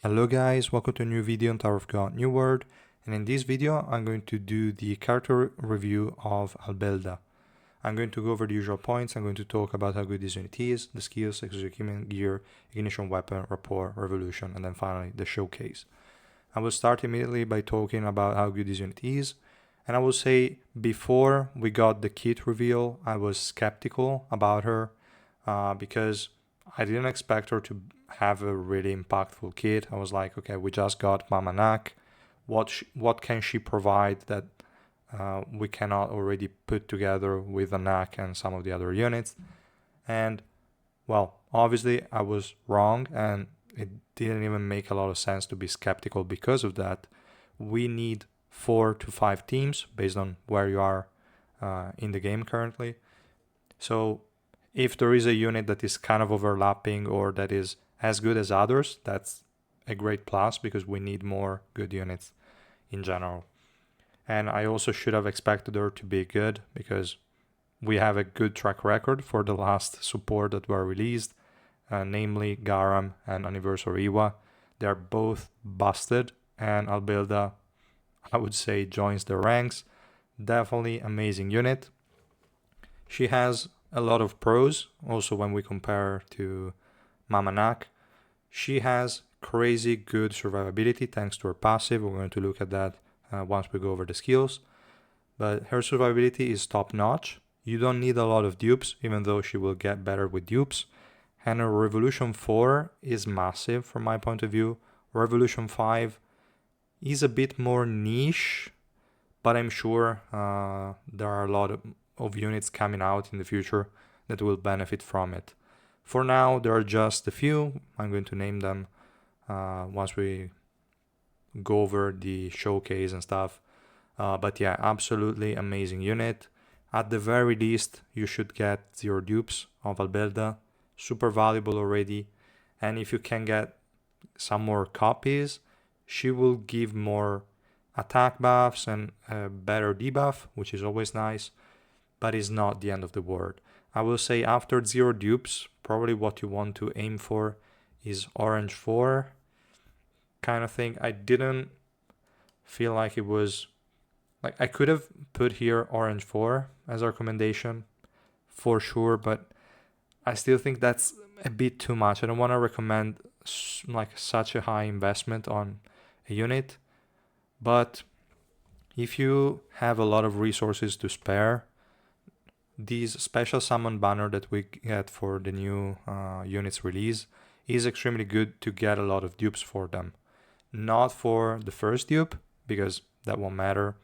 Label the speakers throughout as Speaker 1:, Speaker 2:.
Speaker 1: Hello guys, welcome to a new video on Tower of God New World, and in this video I'm going to do the character review of Albelda. I'm going to go over the usual points. I'm going to talk about how good this unit is, the skills, execution gear, ignition weapon, rapport, revolution, and then finally the showcase. I will start immediately by talking about how good this unit is, and I will say before we got the kit reveal I was skeptical about her because I didn't expect her to have a really impactful kit. I was like, okay, we just got Mama Nak. What can she provide that we cannot already put together with the Nak and some of the other units? And well, obviously I was wrong, and it didn't even make a lot of sense to be skeptical because of that. We need 4 to 5 teams based on where you are in the game currently. So if there is a unit that is kind of overlapping or that is as good as others, that's a great plus because we need more good units in general. And I also should have expected her to be good because we have a good track record for the last support that were released, namely Garam and Anniversary Iwa. They're both busted, and Albelda, I would say, joins the ranks. Definitely amazing unit. She has a lot of pros also when we compare to Mama Nak. She has crazy good survivability thanks to her passive. We're going to look at that once we go over the skills. But her survivability is top notch. You don't need a lot of dupes, even though she will get better with dupes. And her Revolution 4 is massive from my point of view. Revolution 5 is a bit more niche, but I'm sure there are a lot of units coming out in the future that will benefit from it. For now, there are just a few. I'm going to name them once we go over the showcase and stuff. But yeah, absolutely amazing unit. At the very least, you should get your dupes of Albelda. Super valuable already. And if you can get some more copies, she will give more attack buffs and a better debuff, which is always nice, but is not the end of the world. I will say after 0 dupes, probably what you want to aim for is Orange 4 kind of thing. I didn't feel like it was, like I could have put here Orange 4 as a recommendation for sure, but I still think that's a bit too much. I don't want to recommend like such a high investment on a unit, but if you have a lot of resources to spare, these special summon banner that we get for the new units release is extremely good to get a lot of dupes for them. Not for the first dupe, because that won't matter.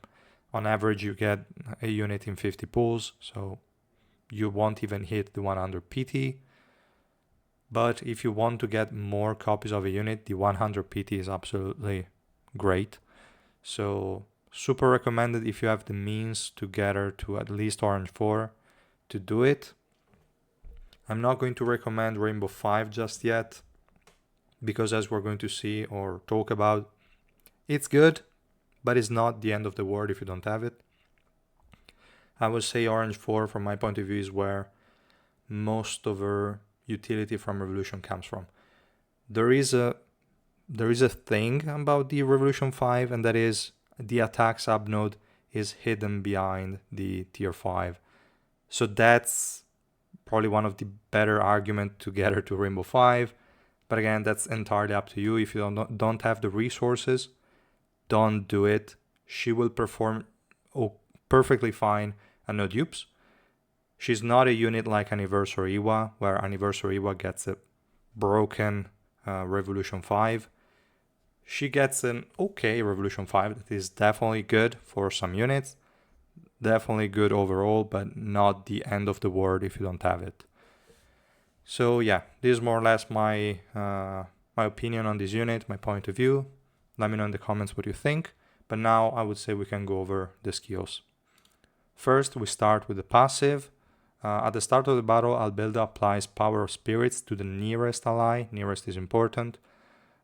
Speaker 1: On average, you get a unit in 50 pulls, so you won't even hit the 100 PT. But if you want to get more copies of a unit, the 100 PT is absolutely great. So super recommended if you have the means to get her to at least Orange 4 to do it. I'm not going to recommend Rainbow 5 just yet, because as we're going to see or talk about, it's good, but it's not the end of the world if you don't have it. I would say Orange 4 from my point of view is where most of her utility from Revolution comes from. There is a thing about the Revolution 5, and that is the attack subnode is hidden behind the tier 5. So that's probably one of the better arguments to get her to Rainbow 5. But again, that's entirely up to you. If you don't have the resources, don't do it. She will perform perfectly fine and no dupes. She's not a unit like Anniversary Iwa, where Anniversary Iwa gets a broken Revolution 5. She gets an okay Revolution 5 that is definitely good for some units. Definitely good overall, but not the end of the world if you don't have it. So yeah, this is more or less my opinion on this unit, my point of view. Let me know in the comments what you think. But now I would say we can go over the skills. First, we start with the passive. At the start of the battle, Albelda applies Power of Spirits to the nearest ally. Nearest is important.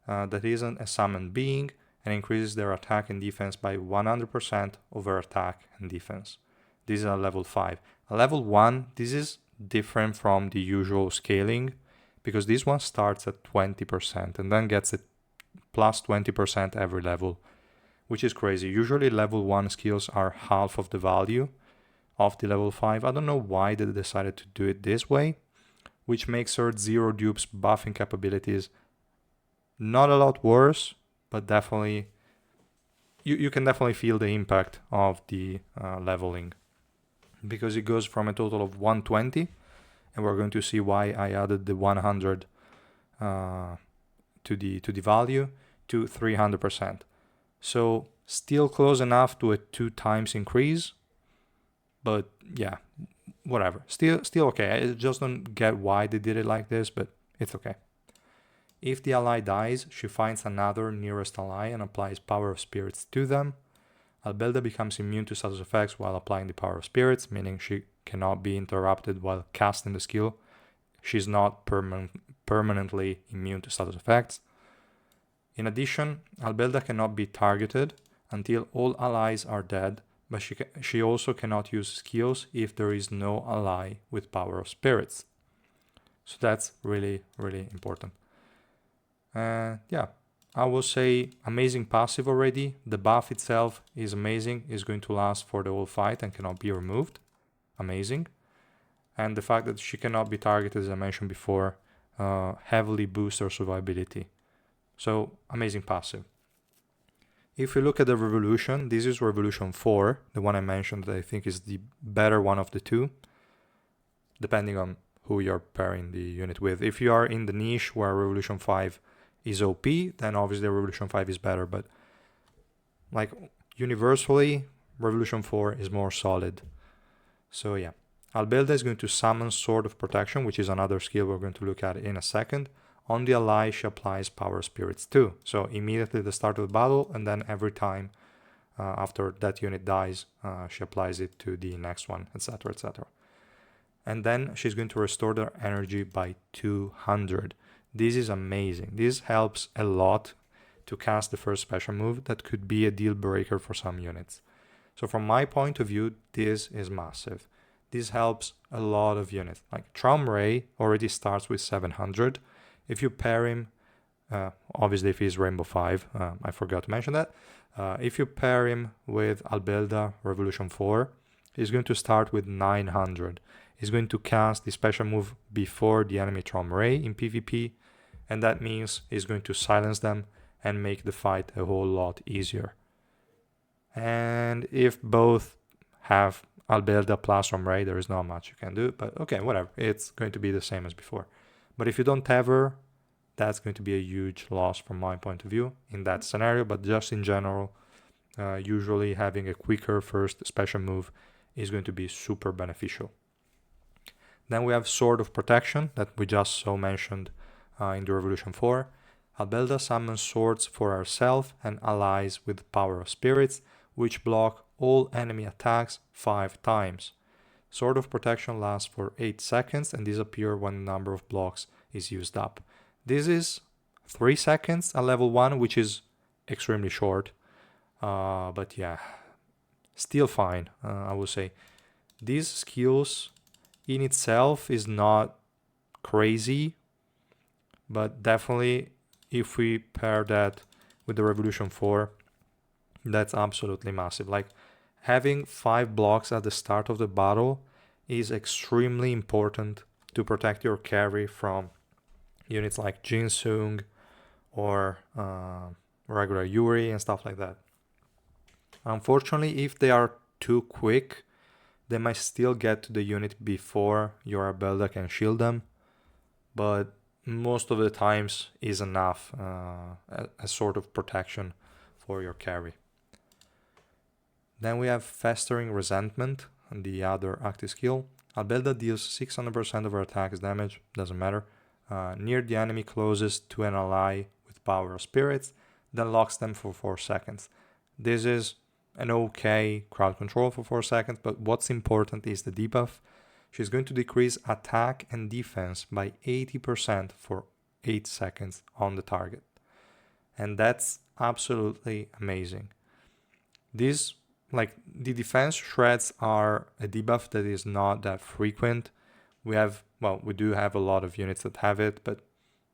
Speaker 1: That isn't a summoned being, and increases their attack and defense by 100% over attack and defense. This is a level 5. A level 1, this is different from the usual scaling, because this one starts at 20% and then gets a plus 20% every level, which is crazy. Usually level 1 skills are half of the value of the level 5. I don't know why they decided to do it this way, which makes her zero dupes buffing capabilities not a lot worse, but definitely you can definitely feel the impact of the leveling, because it goes from a total of 120, and we're going to see why I added the 100 to the value, to 300%. So still close enough to a 2 times increase, but yeah, whatever. Still okay. I just don't get why they did it like this, but it's okay. If the ally dies, she finds another nearest ally and applies Power of Spirits to them. Albelda becomes immune to status effects while applying the Power of Spirits, meaning she cannot be interrupted while casting the skill. She's not permanently immune to status effects. In addition, Albelda cannot be targeted until all allies are dead, but she also cannot use skills if there is no ally with Power of Spirits. So that's really, really important. Yeah, I will say amazing passive already. The buff itself is amazing, is going to last for the whole fight and cannot be removed. Amazing. And the fact that she cannot be targeted, as I mentioned before, heavily boosts her survivability. So amazing passive. If you look at the Revolution, this is Revolution 4, the one I mentioned that I think is the better one of the two, depending on who you're pairing the unit with. If you are in the niche where Revolution 5 is OP, then obviously Revolution 5 is better, but like universally, Revolution 4 is more solid. So yeah, Albelda is going to summon Sword of Protection, which is another skill we're going to look at in a second. On the ally, she applies Power Spirits too. So immediately at the start of the battle, and then every time after that unit dies, she applies it to the next one, etc., etc. And then she's going to restore their energy by 200. This is amazing. This helps a lot to cast the first special move that could be a deal breaker for some units. So from my point of view, this is massive. This helps a lot of units. Like Traum Ray already starts with 700. If you pair him, obviously if he's Rainbow 5, I forgot to mention that. If you pair him with Albelda Revolution 4, he's going to start with 900. He's going to cast the special move before the enemy Traum Ray in PvP, and that means he's going to silence them and make the fight a whole lot easier. And if both have Albelda plus Traum Ray, there is not much you can do, but okay, whatever. It's going to be the same as before. But if you don't have her, that's going to be a huge loss from my point of view in that scenario. But just in general, usually having a quicker first special move is going to be super beneficial. Then we have Sword of Protection that we just saw mentioned in the Revolution 4. Albelda summons swords for herself and allies with Power of Spirits, which block all enemy attacks 5 times. Sword of Protection lasts for 8 seconds and disappears when the number of blocks is used up. This is 3 seconds at level 1, which is extremely short. But yeah, still fine, I would say. These skills in itself is not crazy, but definitely if we pair that with the Revolution 4, that's absolutely massive. Like having 5 blocks at the start of the battle is extremely important to protect your carry from units like Jinsung or regular Yuri and stuff like that. Unfortunately, if they are too quick, they might still get to the unit before your Albelda can shield them, but most of the times is enough as sort of protection for your carry. Then we have Festering Resentment, the other active skill. Albelda deals 600% of her attack's damage, doesn't matter, near the enemy closest to an ally with Power of Spirits, then locks them for 4 seconds. This is an okay crowd control for 4 seconds, but what's important is the debuff. She's going to decrease attack and defense by 80% for 8 seconds on the target. And that's absolutely amazing. These, like, the defense shreds are a debuff that is not that frequent. We do have a lot of units that have it, but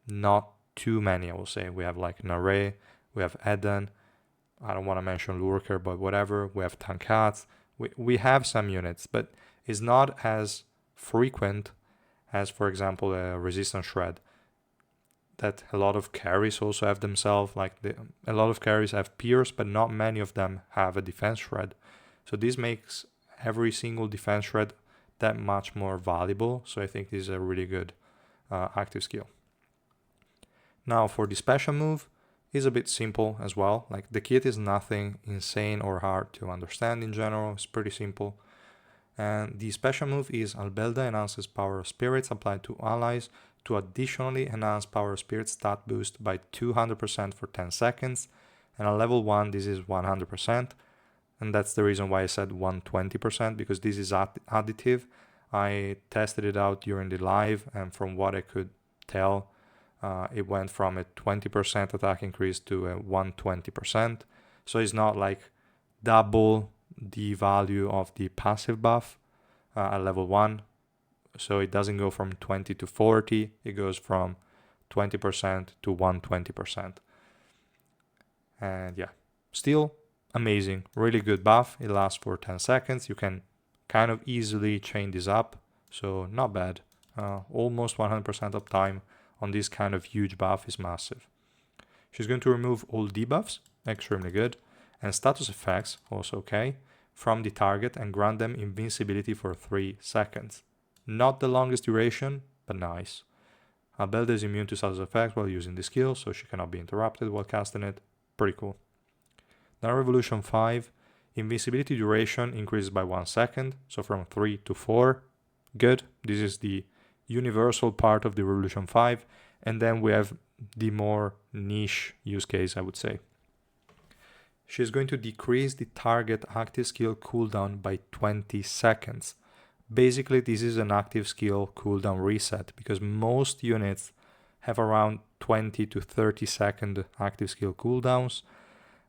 Speaker 1: not too many, I will say. We have like Nare, we have Eden, I don't want to mention Lurker, but whatever. We have Tankat. We have some units, but it's not as frequent as, for example, a Resistance Shred. That a lot of carries also have themselves, like a lot of carries have Pierce, but not many of them have a Defense Shred. So this makes every single Defense Shred that much more valuable. So I think this is a really good active skill. Now for the special move, is a bit simple as well. Like the kit is nothing insane or hard to understand in general. It's pretty simple. And the special move is Albelda enhances power of spirits applied to allies to additionally enhance power of spirits stat boost by 200% for 10 seconds. And at level 1 this is 100%. And that's the reason why I said 120%, because this is additive. I tested it out during the live, and from what I could tell, it went from a 20% attack increase to a 120%. So it's not like double the value of the passive buff at level 1. So it doesn't go from 20 to 40, it goes from 20% to 120%. And yeah, still amazing, really good buff. It lasts for 10 seconds. You can kind of easily chain this up, so not bad. Almost 100% uptime on this kind of huge buff is massive. She's going to remove all debuffs, extremely good, and status effects, also okay, from the target and grant them invincibility for 3 seconds. Not the longest duration, but nice. Albelda is immune to status effects while using the skill, so she cannot be interrupted while casting it. Pretty cool. Now Revolution 5, invincibility duration increases by 1 second, so from 3 to 4. Good. This is the universal part of the Revolution 5, and then we have the more niche use case, I would say. She's going to decrease the target active skill cooldown by 20 seconds. Basically, this is an active skill cooldown reset, because most units have around 20 to 30 second active skill cooldowns,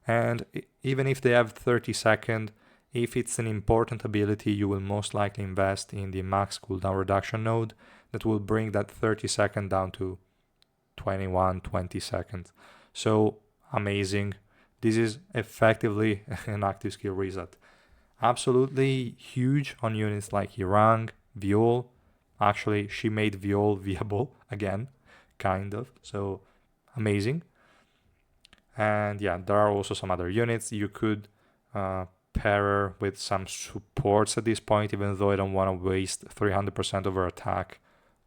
Speaker 1: and even if they have 30 second, if it's an important ability, you will most likely invest in the max cooldown reduction node that will bring that 30 second down to 21, 20 seconds. So amazing. This is effectively an active skill reset. Absolutely huge on units like Hirang, Viol. Actually, she made Viol viable again, kind of. So amazing. And yeah, there are also some other units. You could pair her with some supports at this point, even though I don't want to waste 300% of her attack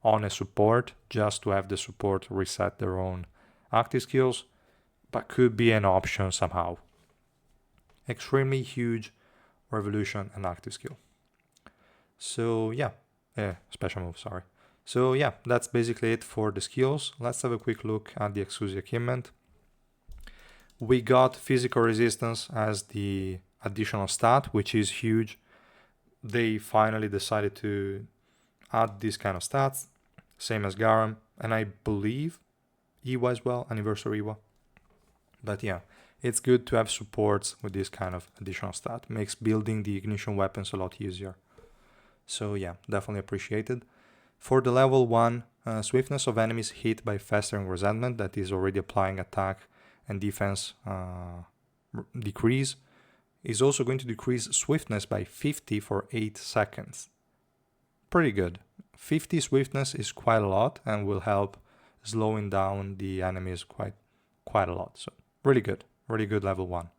Speaker 1: on a support just to have the support reset their own active skills, but could be an option somehow. Extremely huge revolution and active skill. So yeah, special move, sorry. So yeah, that's basically it for the skills. Let's have a quick look at the exclusive equipment. We got physical resistance as the additional stat, which is huge. They finally decided to add these kind of stats, same as Garam, and I believe Iwa as well, Anniversary Iwa. But yeah, it's good to have supports with this kind of additional stat. Makes building the ignition weapons a lot easier. So yeah, definitely appreciated. For the level 1, swiftness of enemies hit by festering resentment, that is already applying attack and defense decrease, is also going to decrease swiftness by 50 for 8 seconds. Pretty good. 50 swiftness is quite a lot and will help slowing down the enemies quite a lot. So really good level 1.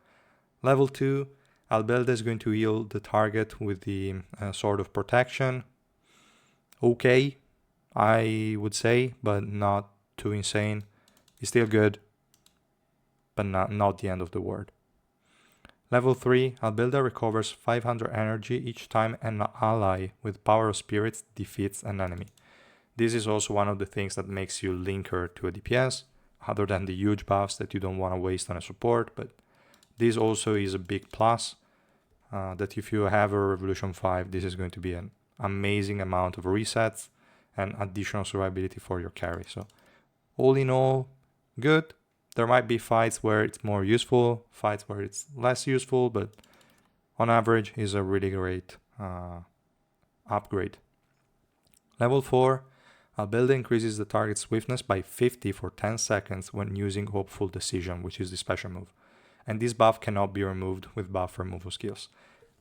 Speaker 1: Level 2, Albelda is going to heal the target with the Sword of Protection. Okay, I would say, but not too insane. It's still good, but not the end of the world. Level 3, Albelda recovers 500 energy each time an ally with Power of Spirits defeats an enemy. This is also one of the things that makes you link her to a DPS, other than the huge buffs that you don't want to waste on a support, but this also is a big plus, that if you have a Revolution 5, this is going to be an amazing amount of resets and additional survivability for your carry. So all in all, good. There might be fights where it's more useful, fights where it's less useful, but on average is a really great upgrade. Level 4, Albelda increases the target's swiftness by 50 for 10 seconds when using Hopeful Decision, which is the special move. And this buff cannot be removed with buff removal skills.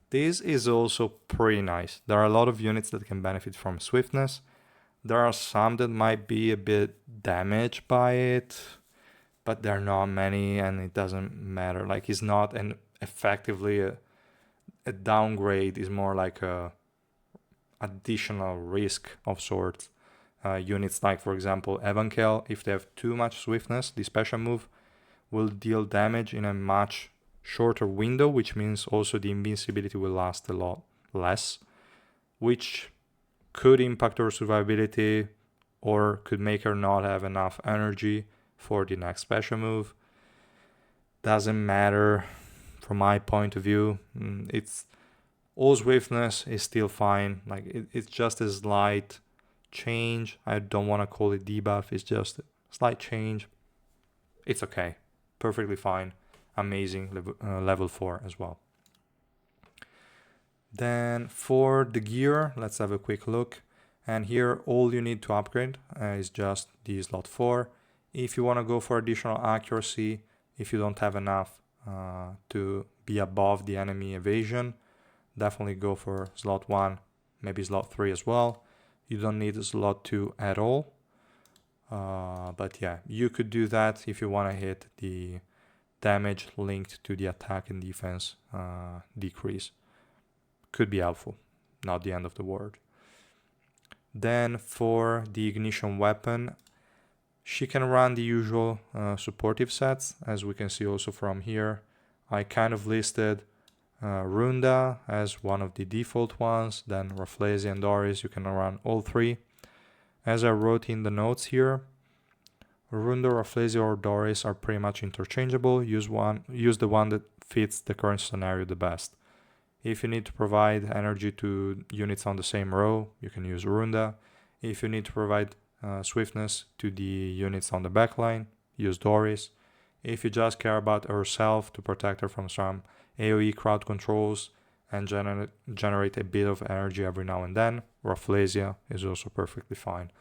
Speaker 1: This is also pretty nice. There are a lot of units that can benefit from swiftness. There are some that might be a bit damaged by it, but there are not many and it doesn't matter. Like, it's not an effectively a downgrade, is more like a additional risk of sorts. Units like, for example, Evankel, if they have too much swiftness, the special move will deal damage in a much shorter window, which means also the invincibility will last a lot less, which could impact her survivability or could make her not have enough energy for the next special move. Doesn't matter from my point of view. It's all swiftness is still fine. Like, it's just a slight change. I don't want to call it debuff. It's just a slight change. It's okay. Perfectly fine. Amazing. Level 4 as well. Then for the gear, let's have a quick look. And here all you need to upgrade is just the slot 4. If you want to go for additional accuracy, if you don't have enough to be above the enemy evasion, definitely go for slot 1, maybe slot 3 as well. You don't need slot 2 at all. But yeah, you could do that if you want to hit the damage linked to the attack and defense decrease. Could be helpful, not the end of the world. Then for the ignition weapon, she can run the usual supportive sets, as we can see also from here. I kind of listed Runda as one of the default ones, then Rafflesia and Doris, you can run all three. As I wrote in the notes here, Runda, Rafflesia or Doris are pretty much interchangeable. Use the one that fits the current scenario the best. If you need to provide energy to units on the same row, you can use Runda. If you need to provide swiftness to the units on the backline, use Doris. If you just care about herself to protect her from some AoE crowd controls and generate a bit of energy every now and then, Rafflesia is also perfectly fine.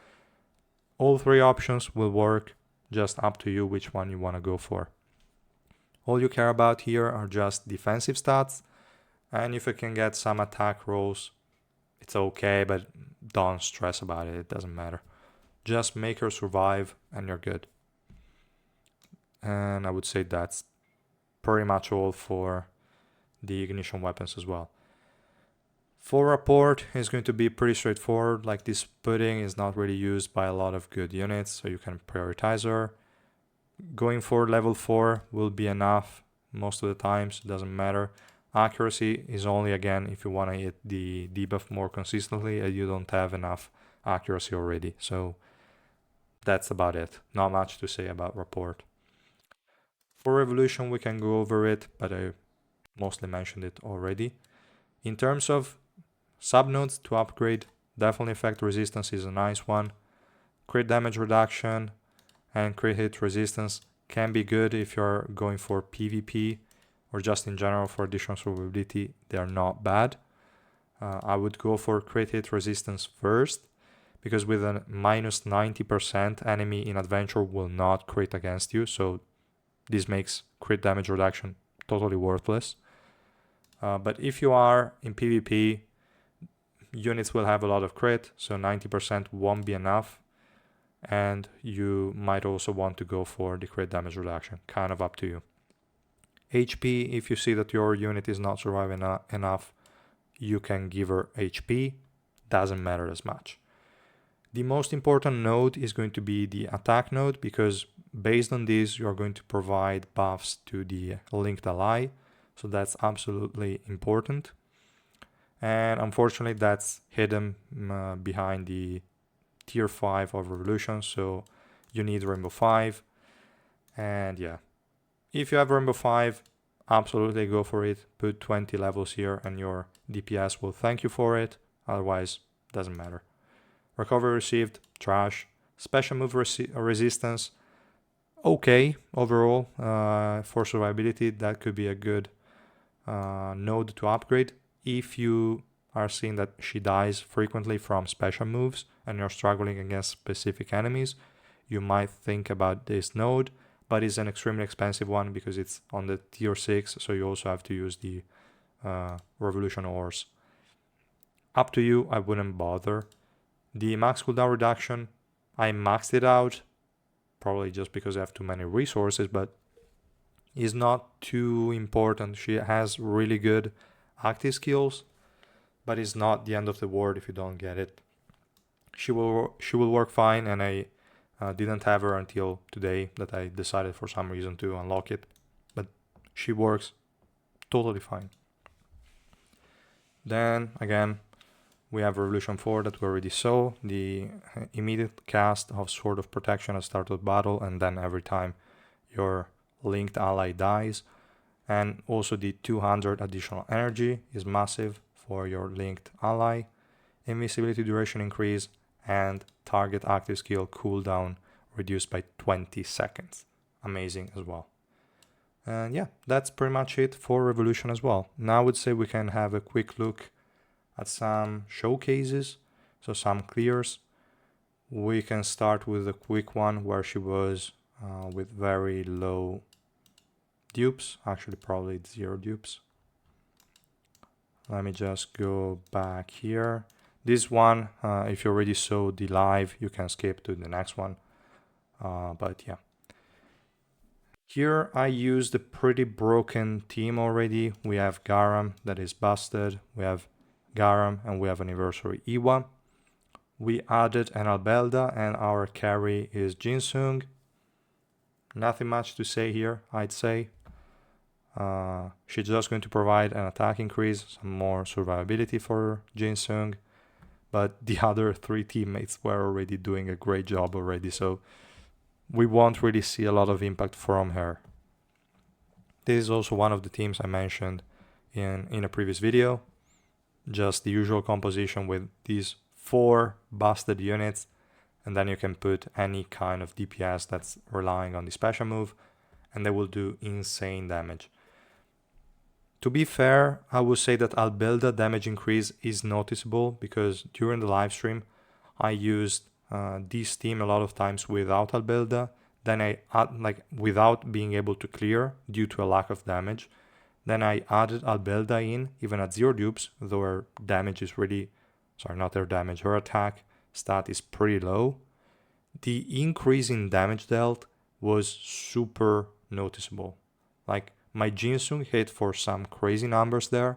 Speaker 1: All three options will work, just up to you which one you want to go for. All you care about here are just defensive stats, and if you can get some attack rolls, it's okay, but don't stress about it, it doesn't matter. Just make her survive and you're good. And I would say that's pretty much all for the ignition weapons as well. For Rapport, it's going to be pretty straightforward. Like, this pudding is not really used by a lot of good units, so you can prioritize her. Going for level 4 will be enough most of the times, doesn't matter. Accuracy is only, again, if you want to hit the debuff more consistently and you don't have enough accuracy already. So that's about it. Not much to say about Rapport. For Revolution, we can go over it, but I mostly mentioned it already. In terms of subnodes to upgrade, definitely effect resistance is a nice one. Crit damage reduction and crit hit resistance can be good if you're going for PvP or just in general for additional survivability. They are not bad. I would go for crit hit resistance first, because with a minus 90% enemy in adventure will not crit against you, so this makes crit damage reduction totally worthless. But if you are in PvP, units will have a lot of crit, so 90% won't be enough. And you might also want to go for the crit damage reduction, kind of up to you. HP, if you see that your unit is not surviving enough, you can give her HP, doesn't matter as much. The most important node is going to be the attack node, because based on this, you're going to provide buffs to the linked ally. So that's absolutely important. And unfortunately, that's hidden behind the tier 5 of Revolution. So you need Rainbow 5. And yeah, if you have Rainbow 5, absolutely go for it. Put 20 levels here and your DPS will thank you for it. Otherwise, doesn't matter. Recovery received, trash. Special move resistance, okay overall. For survivability, that could be a good node to upgrade. If you are seeing that she dies frequently from special moves, and you're struggling against specific enemies, you might think about this node, but it's an extremely expensive one because it's on the tier 6, so you also have to use the revolution ores. Up to you, I wouldn't bother. The max cooldown reduction, I maxed it out, probably just because I have too many resources, but is not too important. She has really good active skills, but it's not the end of the world if you don't get it. She will work fine, and I didn't have her until today that I decided for some reason to unlock it, but she works totally fine. Then again, we have Revolution 4 that we already saw, the immediate cast of Sword of Protection at start of battle, and then every time your linked ally dies. And also the 200 additional energy is massive for your linked ally. Invisibility duration increase and target active skill cooldown reduced by 20 seconds. Amazing as well. And yeah, that's pretty much it for Revolution as well. Now I would say we can have a quick look at some showcases, so some clears. We can start with a quick one where she was with very low dupes, actually probably 0 dupes. Let me just go back here. This one, if you already saw the live, you can skip to the next one. But yeah. Here I used a pretty broken team already. We have Garam that is busted. We have Garam and we have Anniversary Iwa. We added an Albelda and our carry is Jinsung. Nothing much to say here, I'd say. She's just going to provide an attack increase, some more survivability for Jinsung, but the other 3 teammates were already doing a great job already, so we won't really see a lot of impact from her. This is also one of the teams I mentioned in a previous video, just the usual composition with these 4 busted units, and then you can put any kind of DPS that's relying on the special move, and they will do insane damage. To be fair, I would say that Albelda damage increase is noticeable because during the live stream I used this team a lot of times without Albelda, then I without being able to clear due to a lack of damage. Then I added Albelda in even at 0 dupes, though her damage is really, not her damage, her attack stat is pretty low. The increase in damage dealt was super noticeable. Like, my Jinsung hit for some crazy numbers there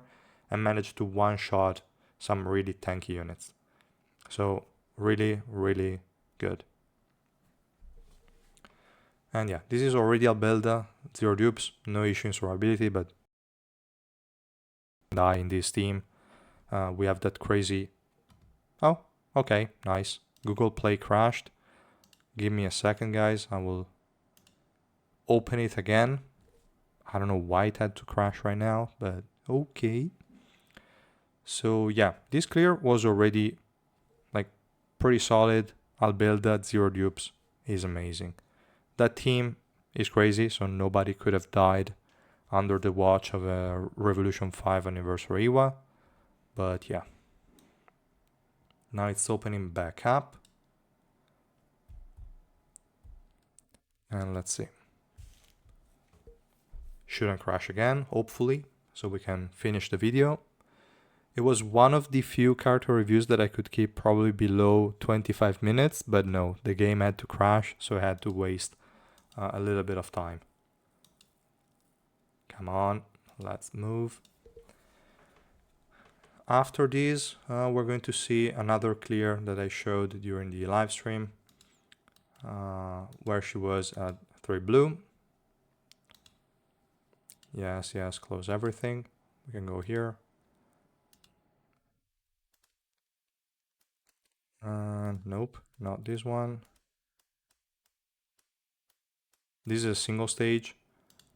Speaker 1: and managed to one-shot some really tanky units. So really, really good. And yeah, this is already Albelda, 0 dupes, no issue in survivability, but die in this team. We have that crazy... Oh, okay, nice. Google Play crashed. Give me a second, guys. I will open it again. I don't know why it had to crash right now, but okay. So yeah, this clear was already like pretty solid. Albelda 0 dupes is amazing. That team is crazy, so nobody could have died under the watch of a Revolution 5 Anniversary Iwa. But yeah. Now it's opening back up. And let's see. Shouldn't crash again, hopefully, so we can finish the video. It was one of the few character reviews that I could keep probably below 25 minutes, but no, the game had to crash, so I had to waste a little bit of time. Come on, let's move. After this, we're going to see another clear that I showed during the live stream, where she was at 3 blue. Yes, close everything. We can go here. Nope, not this one. This is a single stage,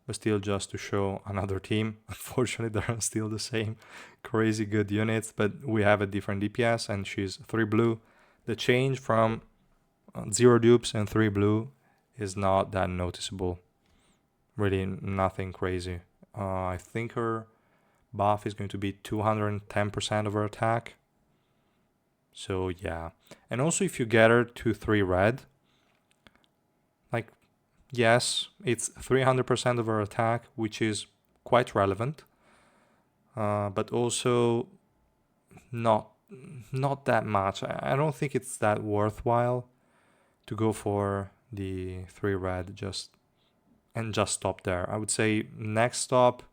Speaker 1: but still just to show another team. Unfortunately, they're still the same crazy good units, but we have a different DPS and she's 3 blue. The change from 0 dupes and 3 blue is not that noticeable. Really nothing crazy. I think her buff is going to be 210% of her attack. So yeah. And also if you get her to 3 red, like, yes, it's 300% of her attack, which is quite relevant. But also not that much. I don't think it's that worthwhile to go for the 3 red just stop there. I would say next stop,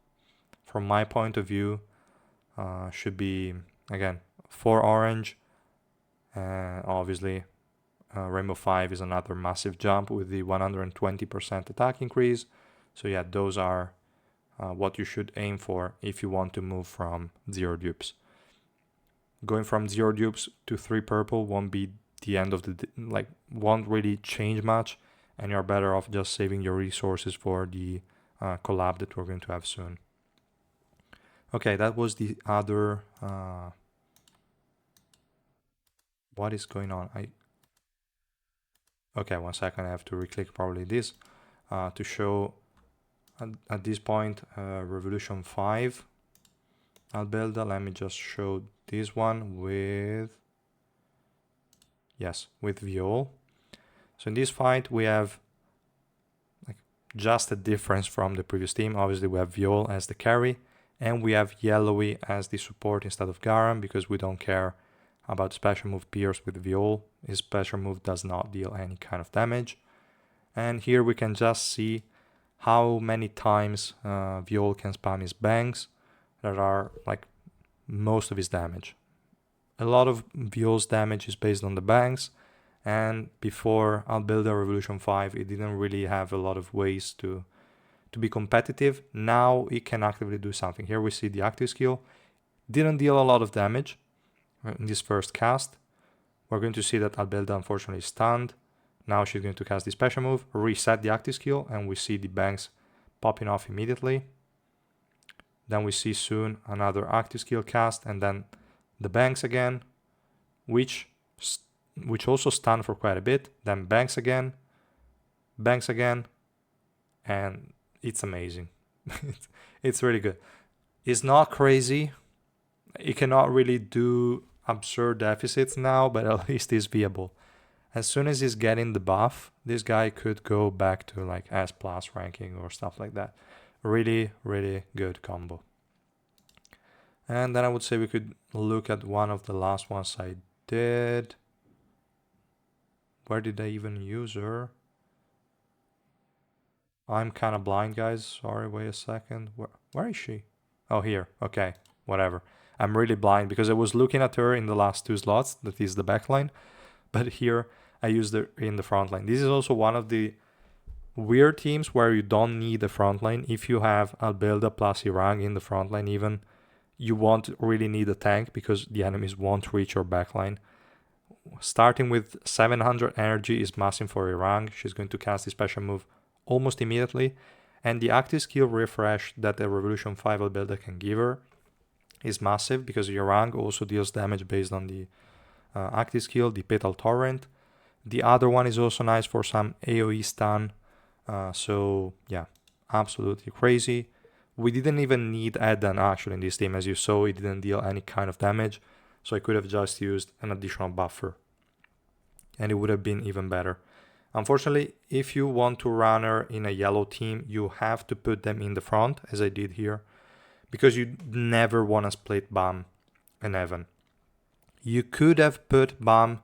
Speaker 1: from my point of view, should be, again, 4 orange. Obviously, Rainbow 5 is another massive jump with the 120% attack increase. So yeah, those are what you should aim for if you want to move from 0 dupes. Going from 0 dupes to 3 purple won't be the end of the, won't really change much, and you're better off just saving your resources for the collab that we're going to have soon. Okay, that was the other... what is going on? Okay, 1 second, I have to reclick probably this to show at this point Revolution 5 Albelda. Let me just show this one with... yes, with Viol. So in this fight we have just a difference from the previous team. Obviously we have Viol as the carry, and we have Yellowy as the support instead of Garam, because we don't care about special move Pierce with Viol. His special move does not deal any kind of damage. And here we can just see how many times Viol can spam his bangs that are like most of his damage. A lot of Viol's damage is based on the bangs, and before Albelda Revolution 5 it didn't really have a lot of ways to be competitive. Now it can actively do something. Here we see the active skill. Didn't deal a lot of damage in this first cast. We're going to see that Albelda unfortunately is stunned. Now she's going to cast the special move, reset the active skill, and we see the bangs popping off immediately. Then we see soon another active skill cast, and then the bangs again, which also stun for quite a bit. Then bangs again, and it's amazing. It's really good. It's not crazy. It cannot really do absurd deficits now, but at least it's viable. As soon as he's getting the buff, this guy could go back to like S+ ranking or stuff like that. Really, really good combo. And then I would say we could look at one of the last ones I did. Where did I even use her? I'm kind of blind, guys. Sorry, wait a second. Where is she? Oh, here. Okay, whatever. I'm really blind because I was looking at her in the last 2 slots. That is the backline. But here I used her in the front line. This is also one of the weird teams where you don't need the front line. If you have Albelda plus Irang in the front line even, you won't really need a tank because the enemies won't reach your backline. Starting with 700 energy is massive for Irang. She's going to cast the special move almost immediately. And the active skill refresh that the Revolution 5 Albelda can give her is massive because Irang also deals damage based on the active skill, the Petal Torrent. The other one is also nice for some AoE stun. So yeah, absolutely crazy. We didn't even need Eden actually in this team. As you saw, it didn't deal any kind of damage. So I could have just used an additional buffer. And it would have been even better. Unfortunately, if you want to run her in a yellow team, you have to put them in the front, as I did here. Because you never want to split Bam and Evan. You could have put Bam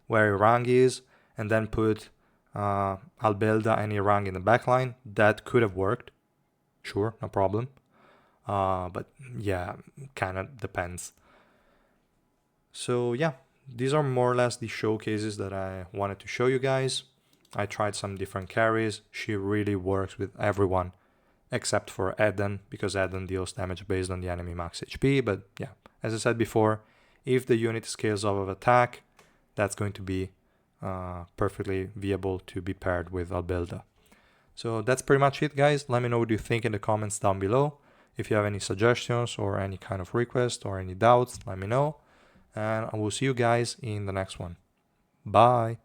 Speaker 1: where Irang is, and then put Albelda and Irang in the backline. That could have worked. Sure, no problem. But yeah, kind of depends. So yeah, these are more or less the showcases that I wanted to show you guys. I tried some different carries. She really works with everyone except for Eden, because Eden deals damage based on the enemy max HP. But yeah, as I said before, if the unit scales off of attack, that's going to be perfectly viable to be paired with Albelda. So that's pretty much it, guys. Let me know what you think in the comments down below. If you have any suggestions or any kind of request or any doubts, let me know. And I will see you guys in the next one. Bye!